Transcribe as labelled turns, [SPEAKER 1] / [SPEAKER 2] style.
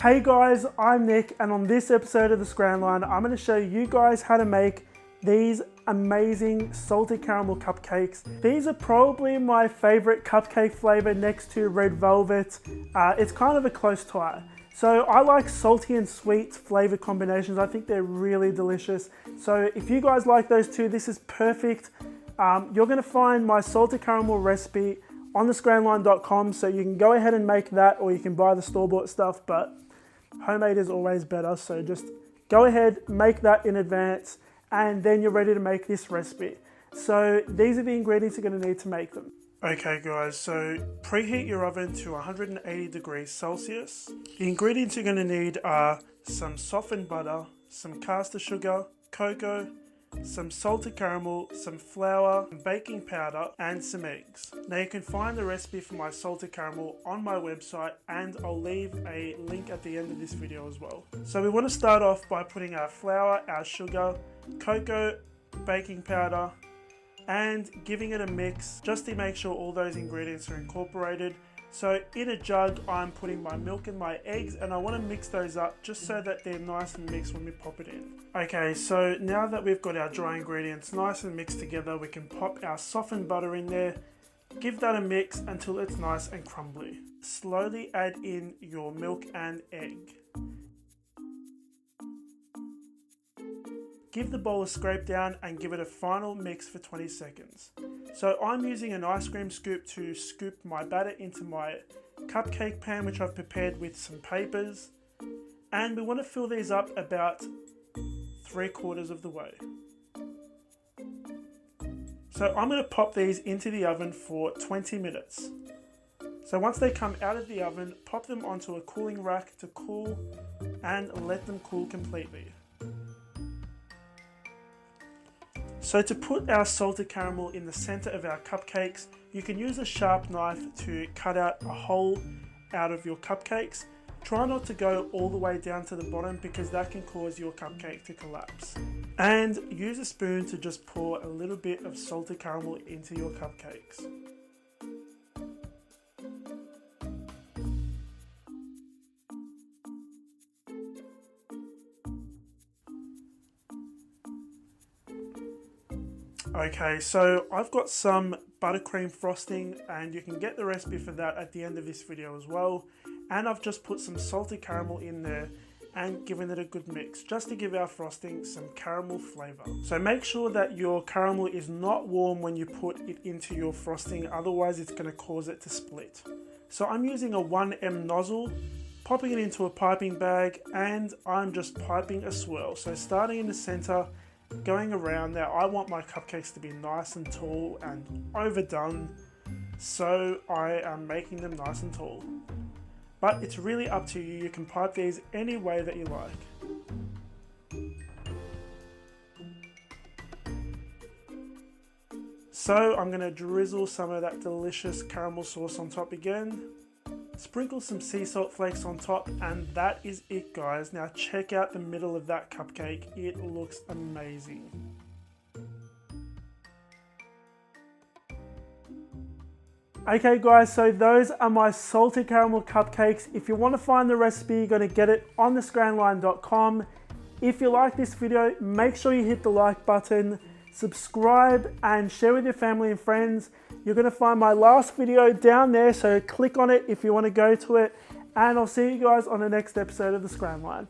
[SPEAKER 1] Hey guys, I'm Nick, and on this episode of the Scran Line, I'm going to show you guys how to make these amazing salted caramel cupcakes. These are probably my favorite cupcake flavor next to red velvet. It's kind of a close tie. So I like salty and sweet flavor combinations. I think they're really delicious. So if you guys like those two, this is perfect. You're going to find my salted caramel recipe on thescranline.com, so you can go ahead and make that, or you can buy the store-bought stuff, but homemade is always better. So just go ahead, make that in advance, and then you're ready to make this recipe. So these are the ingredients you're going to need to make them. Okay guys, so preheat your oven to 180 degrees Celsius. The ingredients you're going to need are some softened butter, some caster sugar, cocoa, some salted caramel, some flour, baking powder, and some eggs. Now you can find the recipe for my salted caramel on my website, and I'll leave a link at the end of this video as well. So we want to start off by putting our flour, our sugar, cocoa, baking powder, and giving it a mix just to make sure all those ingredients are incorporated. So in a jug, I'm putting my milk and my eggs, and I want to mix those up just so that they're nice and mixed when we pop it in. Okay, so now that we've got our dry ingredients nice and mixed together, we can pop our softened butter in there, give that a mix until it's nice and crumbly. Slowly add in your milk and egg. Give the bowl a scrape down and give it a final mix for 20 seconds. So I'm using an ice cream scoop to scoop my batter into my cupcake pan, which I've prepared with some papers. And we want to fill these up about 3/4 of the way. So I'm going to pop these into the oven for 20 minutes. So once they come out of the oven, pop them onto a cooling rack to cool and let them cool completely. So to put our salted caramel in the center of our cupcakes, you can use a sharp knife to cut out a hole out of your cupcakes. Try not to go all the way down to the bottom, because that can cause your cupcake to collapse. And use a spoon to just pour a little bit of salted caramel into your cupcakes. Okay, so I've got some buttercream frosting, and you can get the recipe for that at the end of this video as well. And I've just put some salted caramel in there and given it a good mix, just to give our frosting some caramel flavour. So make sure that your caramel is not warm when you put it into your frosting, otherwise it's going to cause it to split. So I'm using a 1M nozzle, popping it into a piping bag, and I'm just piping a swirl. So starting in the centre, going around. Now I want my cupcakes to be nice and tall and overdone, so I am making them nice and tall. But it's really up to you. You can pipe these any way that you like. So I'm going to drizzle some of that delicious caramel sauce on top again. Sprinkle some sea salt flakes on top, and that is it guys. Now check out the middle of that cupcake. It looks amazing. Okay guys, so those are my salted caramel cupcakes. If you want to find the recipe, you're going to get it on thescranline.com. If you like this video, make sure you hit the like button, subscribe, and share with your family and friends. You're going to find my last video down there, so click on it if you want to go to it. And I'll see you guys on the next episode of the Scran Line.